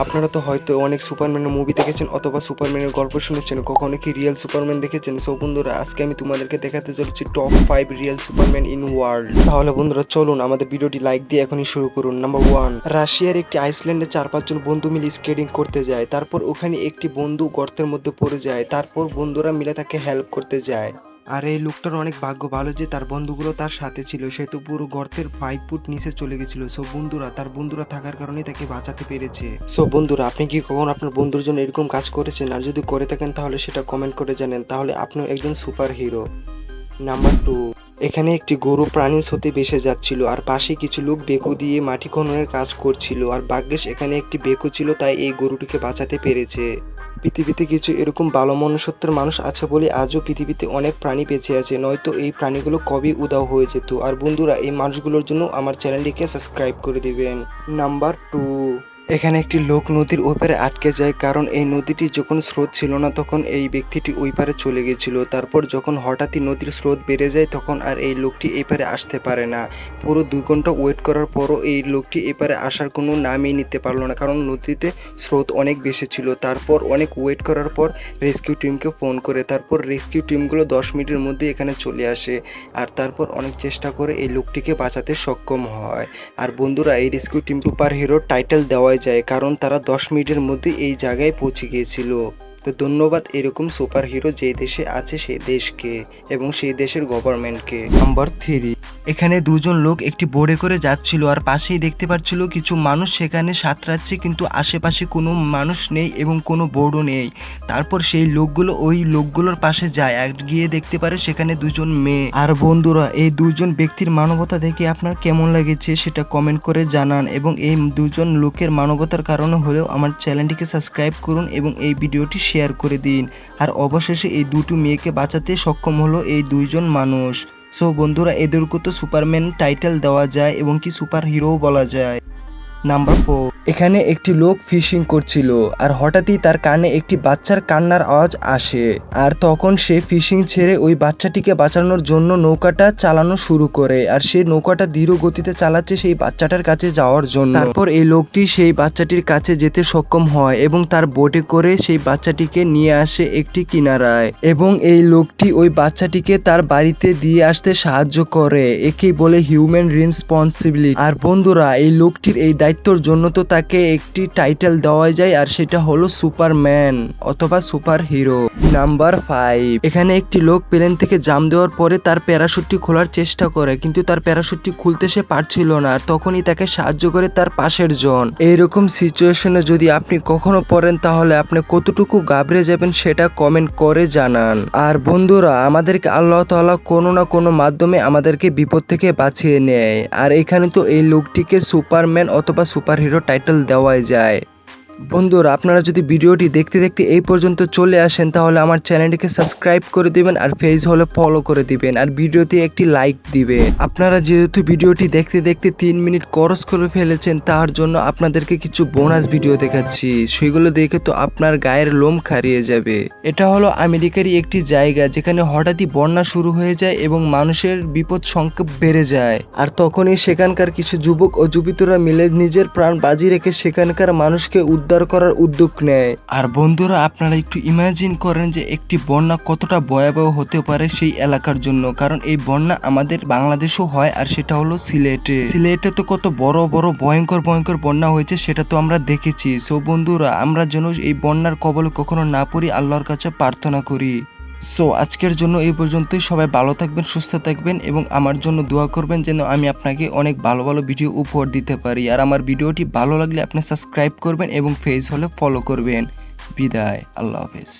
আপনারা তো হয়তো অনেক সুপারম্যানের মুভি দেখেছেন অথবা সুপারম্যানের গল্প শুনেছেন, কখনো কি রিয়েল সুপারম্যান দেখেছেন? সো বন্ধুরা, আজকে আমি তোমাদেরকে দেখাতে চলেছি top 5 real Superman in world. তাহলে বন্ধুরা চলুন আমাদের ভিডিওটি লাইক দিয়ে এখনই শুরু করুন। নাম্বার 1, রাশিয়ার একটি আইসল্যান্ডে 4-5 জন বন্ধু মিলে স্কেটিং করতে যায়। তারপর ওখানে একটি বন্ধু গর্তের মধ্যে পড়ে যায়। তারপর বন্ধুরা মিলে তাকে হেল্প করতে যায়। আর এই লোকটার অনেক ভাগ্য ভালো যে তার বন্ধুগুলো তার সাথে ছিল। সে তো পুরো গর্তের 5 ফুট নিচে চলে গেছিল। সো বন্ধুরা, তার বন্ধুরা থাকার কারণে তাকে বাঁচাতে পেরেছে। সো বন্ধুরা, আপনি কি কখনো আপনার বন্ধুর জন্য এরকম কাজ করেছেন? আর যদি করে থাকেন তাহলে সেটা কমেন্ট করে জানেন, তাহলে আপনিও একজন সুপার হিরো। নাম্বার 2, এখানে একটি গরু প্রাণীর সাথে ভেসে যাচ্ছিল আর পাশে কিছু লোক বেকু দিয়ে মাটি খননের কাজ করছিল। আর ভাগ্যিস এখানে একটি বেকু ছিল, তাই এই গরুটিকে বাঁচাতে পেরেছে। পৃথিবীতে কিছু এরকম ভালো মনুষ্যত্বের মানুষ আছে বলে আজও পৃথিবীতে অনেক প্রাণী বেঁচে আছে, নয়তো এই প্রাণীগুলো কবে উধাও হয়ে যেত। আর বন্ধুরা, এই মানুষগুলোর জন্য আমার চ্যানেলটিকে সাবস্ক্রাইব করে দিবেন। নাম্বার 2, এখানে একটি লোক নদীর ওই পারে আটকে যায়, কারণ এই নদীটি যখন স্রোত ছিল না তখন এই ব্যক্তিটি ওই পারে চলে গেছিল। তারপর যখন হঠাৎই নদীর স্রোত বেড়ে যায় তখন আর এই লোকটি এই পারে আসতে পারে না। পুরো 2 ঘন্টা ওয়েট করার পরও এই লোকটি এই পারে আসার কোনো নামই নিতে পারলো না, কারণ নদীতে স্রোত অনেক বেশি ছিল। তারপর অনেক ওয়েট করার পর রেস্কিউ টিমকে ফোন করে, তারপর রেস্কিউ টিমগুলো 10 মিনিটের মধ্যে এখানে চলে আসে। আর তারপর অনেক চেষ্টা করে এই লোকটিকে বাঁচাতে সক্ষম হয়। আর বন্ধুরা, এই rescue team super hero title দেওয়াই যায়, কারণ তারা 10 মিনিটের মধ্যে এই জায়গায় পৌঁছে গিয়েছিল। তো ধন্যবাদ এরকম সুপার হিরো যে দেশে আছে সেই দেশকে এবং সেই দেশের গভর্নমেন্টকে। নাম্বার 3, এখানে 2 জন লোক একটি বোর্ডে করে যাচ্ছিল আর পাশেই দেখতে পাচ্ছিল কিছু মানুষ সেখানে সাঁতরাচ্ছে, কিন্তু আশেপাশে কোনো মানুষ নেই এবং কোনো বোর্ডও নেই। তারপর সেই লোকগুলো ওই লোকগুলোর পাশে যায় আর গিয়ে দেখতে পারে সেখানে 2 জন মেয়ে। আর বন্ধুরা, এই 2 জন ব্যক্তির মানবতা দেখে আপনার কেমন লেগেছে সেটা কমেন্ট করে জানান, এবং এই 2 জন লোকের মানবতার কারণে হলেও আমার চ্যানেলটিকে সাবস্ক্রাইব করুন এবং এই ভিডিওটি শেয়ার করে দিন। আর অবশেষে এই 2টি মেয়েকে বাঁচাতে সক্ষম হলো এই 2 জন মানুষ। সো বন্ধুরা, এদেরকে তো সুপারম্যান টাইটেল দেওয়া যায় এবং কি সুপার হিরোও বলা যায়। নাম্বার 4, এখানে একটি লোক ফিশিং করছিল আর হঠাৎই তার কানে একটি বাচ্চার কান্নার আওয়াজ আসে। আর তখন সে ফিশিং ছেড়ে ওই বাচ্চাটিকে বাঁচানোর জন্য নৌকাটা চালানো শুরু করে। আর সে নৌকাটা ধীর গতিতে চালাচ্ছে সেই বাচ্চাটার কাছে যাওয়ার জন্য। তারপর এই লোকটি সেই বাচ্চাটির কাছে যেতে সক্ষম হয় এবং তার বোটে করে সেই বাচ্চাটিকে নিয়ে আসে একটি কিনারায়, এবং এই লোকটি ওই বাচ্চাটিকে তার বাড়িতে দিয়ে আসতে সাহায্য করে। একেই বলে হিউম্যান রেসপন্সিবিলিটি। আর বন্ধুরা, এই লোকটির এই দায়িত্বর জন্য তো তাকে একটি টাইটেল দেওয়া যায়, আর সেটা হলো সুপারম্যান অথবা সুপার হিরো। নাম্বার 5, এখানে একটি লোক প্লেন থেকে জাম্প দেওয়ার পরে তার প্যারাশুটটি খোলার চেষ্টা করে, কিন্তু তার প্যারাশুটটি খুলতে সে পারছিল না। আর তখনই তাকে সাহায্য করে তার পাশের জন। এইরকম সিচুয়েশনে যদি আপনি কখনো পড়েন তাহলে আপনি কতটুকু ঘাবড়ে যাবেন সেটা কমেন্ট করে জানান। আর বন্ধুরা, আমাদেরকে আল্লাহ তাআলা কোনো না কোনো মাধ্যমে আমাদেরকে বিপদ থেকে বাঁচিয়ে নেয়। আর এখানে তো এই লোকটিকে সুপারম্যান অথবা সুপার হিরো টাইটেল দেওয়াই যায়। বন্ধুরা, আপনারা যদি ভিডিওটি দেখতে দেখতে এই পর্যন্ত চলে আসেন তাহলে আমার চ্যানেলটিকে সাবস্ক্রাইব করে দিবেন আর পেজ হলে ফলো করে দিবেন আর ভিডিওতে একটি লাইক দিবেন। আপনারা যেহেতু ভিডিওটি দেখতে দেখতে 3 মিনিট ক্রস করে ফেলেছেন, তার জন্য আপনাদেরকে কিছু বোনাস ভিডিও দেখাচ্ছি, সেগুলো দেখে তো আপনার গায়ের লোম খারিয়ে যাবে। এটা হলো আমেরিকারই একটি জায়গা যেখানে হঠাৎই বন্যা শুরু হয়ে যায় এবং মানুষের বিপদ সংখ্যা বেড়ে যায়। আর তখনই সেখানকার কিছু যুবক ও যুবতীরা মিলে নিজের প্রাণ বাজি রেখে সেখানকার মানুষকে উদ্ধার করার উদ্যোগ নেয়। আর বন্ধুরা, আপনারা একটু ইমাজিন করেন যে একটি বন্যা কতটা ভয়াবহ হতে পারে সেই এলাকার জন্য, কারণ এই বন্যা আমাদের বাংলাদেশেও হয়, আর সেটা হলো সিলেটে তো কত বড় বড় ভয়ঙ্কর ভয়ঙ্কর বন্যা হয়েছে সেটা তো আমরা দেখেছি। সো বন্ধুরা, আমরা যেন এই বন্যার কবলে কখনো না পড়ি, আল্লাহর কাছে প্রার্থনা করি। সো আজকের জন্য এই পর্যন্তই। সবাই ভালো থাকবেন, সুস্থ থাকবেন এবং আমার জন্য দোয়া করবেন যেন আমি আপনাকে অনেক ভালো ভালো ভিডিও উপহার দিতে পারি। আর আমার ভিডিওটি ভালো লাগলে আপনি সাবস্ক্রাইব করবেন এবং পেজ হলে ফলো করবেন। বিদায়, আল্লাহ হাফেজ।